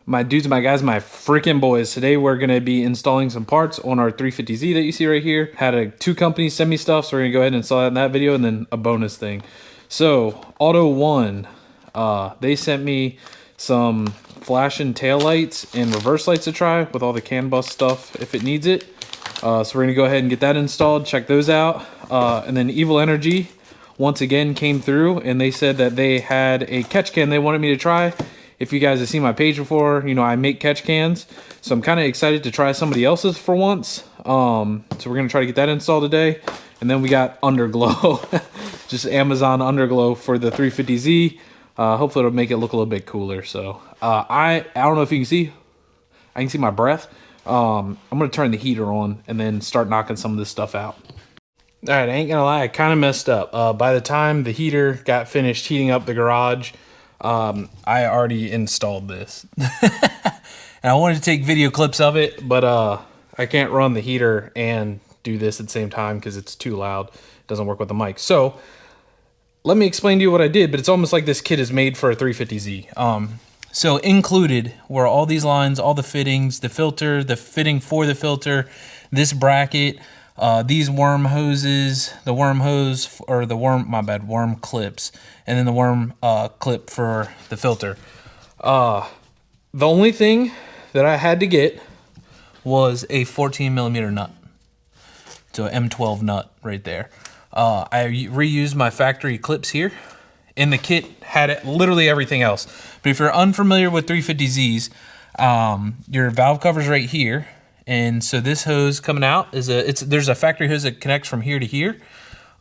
My dudes, my guys, my freaking boys. Today we're going to be installing some parts on our 350Z that you see right here. Had two companies send me stuff, so we're going to go ahead and install that in that video, and then a bonus thing. So, AUTOONE, they sent me some flashing tail lights and reverse lights to try with all the CAN bus stuff if it needs it. So we're going to go ahead and get that installed, check those out. And then Evil Energy once again came through, and they said that they had a catch can they wanted me to try. If you guys have seen my page before, you know I make catch cans, so I'm kind of excited to try somebody else's for once. So we're gonna try to get that installed today, and then we got underglow, just Amazon underglow for the 350Z. Hopefully it'll make it look a little bit cooler. So I don't know if you can see, I can see my breath. I'm gonna turn the heater on and then start knocking some of this stuff out. All right, I ain't gonna lie, I kind of messed up. By the time the heater got finished heating up the garage, I already installed this. And I wanted to take video clips of it, but I can't run the heater and do this at the same time because it's too loud. It doesn't work with the mic. So let me explain to you what I did, but it's almost like this kit is made for a 350Z. So included were all these lines, all the fittings, the filter, the fitting for the filter, this bracket, these worm hoses, the worm hose, or the worm, my bad, worm clips, and then the worm clip for the filter. The only thing that I had to get was a 14mm nut. So M12 nut right there. I reused my factory clips here. And the kit had literally everything else. But if you're unfamiliar with 350Zs, your valve cover's right here. And so this hose coming out is there's a factory hose that connects from here to here.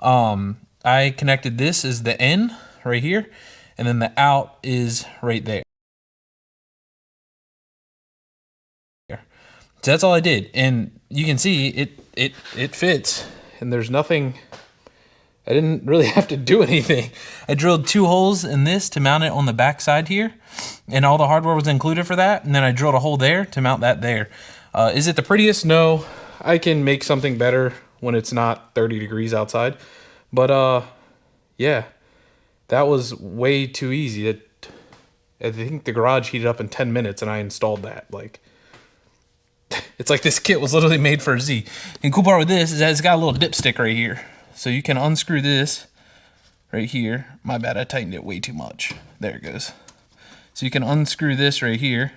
I connected this as the in right here, and then the out is right there. So that's all I did, and you can see it fits, and there's nothing. I didn't really have to do anything. I drilled 2 holes in this to mount it on the back side here, and all the hardware was included for that, and then I drilled a hole there to mount that there. Is it the prettiest? No. I can make something better when it's not 30 degrees outside, but yeah, that was way too easy. I think the garage heated up in 10 minutes, and I installed that. Like, it's like this kit was literally made for a Z. And the cool part with this is that it's got a little dipstick right here. So you can unscrew this right here. My bad, I tightened it way too much. There it goes. So you can unscrew this right here.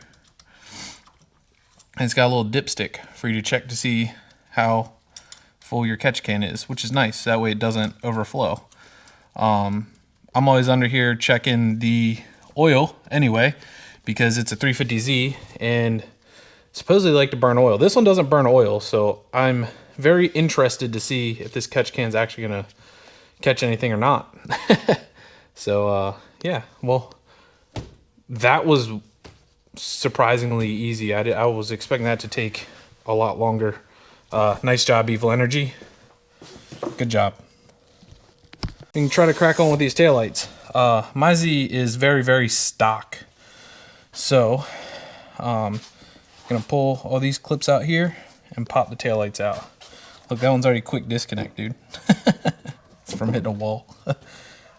And it's got a little dipstick for you to check to see how full your catch can is, which is nice. That way it doesn't overflow. I'm always under here checking the oil anyway, because it's a 350Z and supposedly like to burn oil. This one doesn't burn oil, so I'm very interested to see if this catch can is actually gonna catch anything or not. So yeah, well, that was surprisingly easy. I was expecting that to take a lot longer. Nice job, Evil Energy. Good job. You can try to crack on with these taillights. My Z is very, very stock. So I'm gonna pull all these clips out here and pop the taillights out. Look, that one's already quick disconnect, dude. It's from hitting a wall. But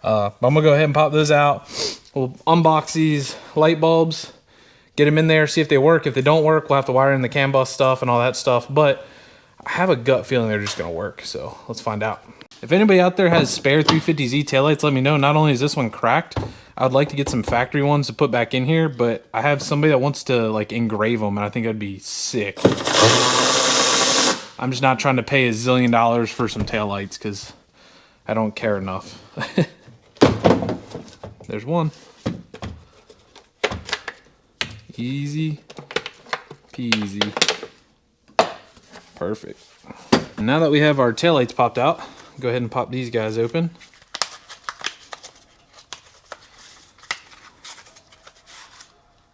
I'm gonna go ahead and pop those out. We'll unbox these light bulbs, get them in there, see if they work. If they don't work, we'll have to wire in the CAN bus stuff and all that stuff. But I have a gut feeling they're just gonna work, so let's find out. If anybody out there has spare 350Z taillights, let me know. Not only is this one cracked, I would like to get some factory ones to put back in here, but I have somebody that wants to like engrave them, and I think that'd be sick. I'm just not trying to pay $1 zillion for some taillights because I don't care enough. There's one. Easy peasy. Perfect. And now that we have our taillights popped out, go ahead and pop these guys open.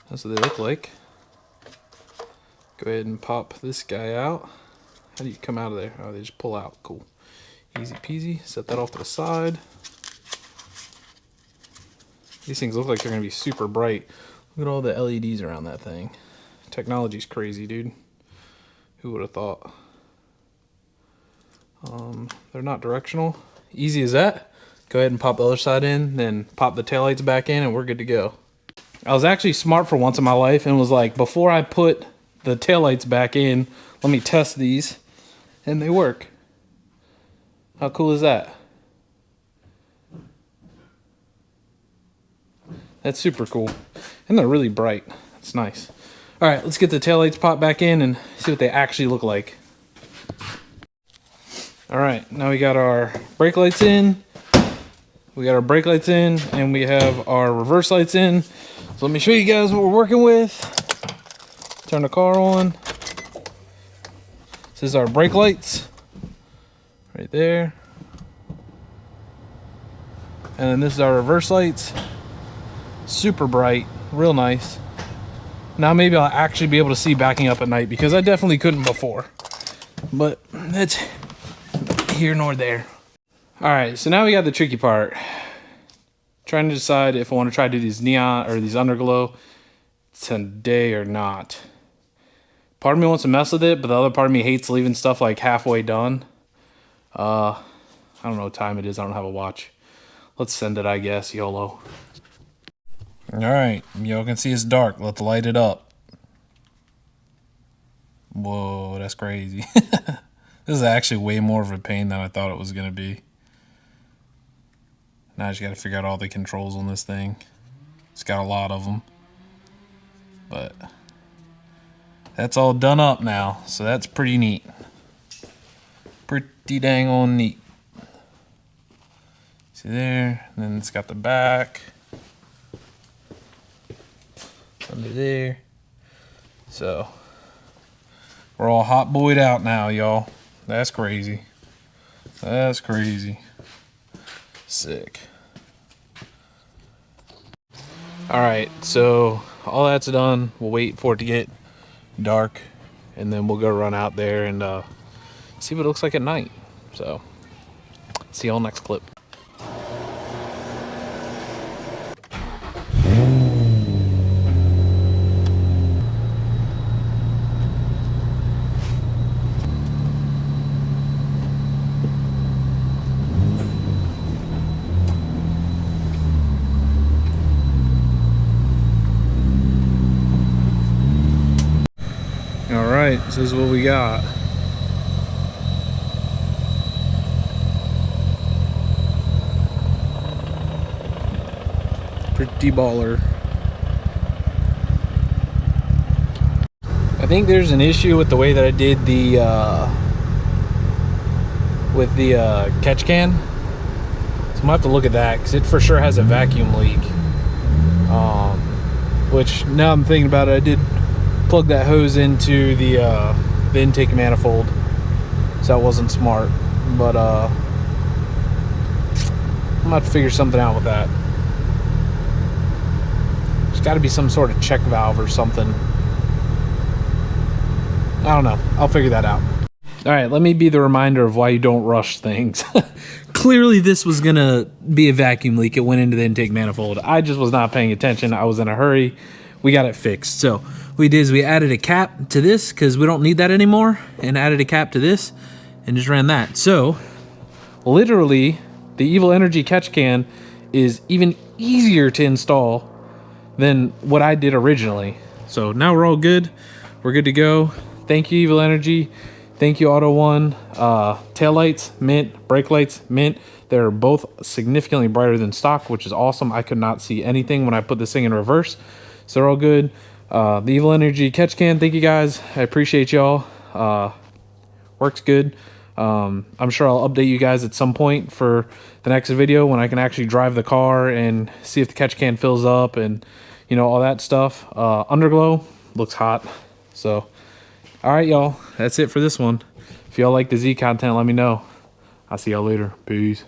That's what they look like. Go ahead and pop this guy out. How do you come out of there? Oh, they just pull out. Cool. Easy peasy. Set that off to the side. These things look like they're going to be super bright. Look at all the LEDs around that thing. Technology's crazy, dude. Who would have thought? They're not directional. Easy as that. Go ahead and pop the other side in, then pop the taillights back in, and we're good to go. I was actually smart for once in my life and was like, before I put the taillights back in, let me test these. And they work. How cool is that? That's super cool. And they're really bright. It's nice. All right, let's get the taillights popped back in and see what they actually look like. All right, now we got our brake lights in. We got our brake lights in, and we have our reverse lights in. So let me show you guys what we're working with. Turn the car on. This is our brake lights. Right there. And then this is our reverse lights. Super bright, real nice. Now maybe I'll actually be able to see backing up at night, because I definitely couldn't before. But that's here nor there. All right, so now we got the tricky part. Trying to decide if I want to try to do these neon or these underglow today or not. Part of me wants to mess with it, but the other part of me hates leaving stuff like halfway done. I don't know what time it is. I don't have a watch. Let's send it, I guess. YOLO. All right, y'all can see it's dark. Let's light it up. Whoa, that's crazy. This is actually way more of a pain than I thought it was going to be. Now I just got to figure out all the controls on this thing. It's got a lot of them. But that's all done up now, so that's pretty neat. Pretty dang on neat. See there? And then it's got the back. Under there. So we're all hot boyed out now, y'all. That's crazy. That's crazy. Sick. All right, so all that's done. We'll wait for it to get dark, and then we'll go run out there and see what it looks like at night. So see y'all next clip. All right, this is what we got. Pretty baller. I think there's an issue with the way that I did the catch can. So I'm gonna have to look at that, because it for sure has a vacuum leak. Which now I'm thinking about it, I did plug that hose into the intake manifold, so that wasn't smart. But I'm gonna have to figure something out with that. There's got to be some sort of check valve or something. I don't know. I'll figure that out. All right, let me be the reminder of why you don't rush things. Clearly this was gonna be a vacuum leak. It went into the intake manifold. I just was not paying attention. I was in a hurry. We got it fixed. So what we did is we added a cap to this, because we don't need that anymore, and added a cap to this and just ran that. So literally the Evil Energy catch can is even easier to install than what I did originally. So now we're all good. We're good to go. Thank you, Evil Energy. Thank you, AUTOONE. Taillights, mint. Brake lights, mint. They're both significantly brighter than stock, which is awesome. I could not see anything when I put this thing in reverse. So they're all good. The Evil Energy catch can, thank you guys. I appreciate y'all. Works good. I'm sure I'll update you guys at some point for the next video when I can actually drive the car and see if the catch can fills up and, you know, all that stuff. Underglow looks hot. So all right, y'all, that's it for this one. If y'all like the Z content, let me know. I'll see y'all later. Peace.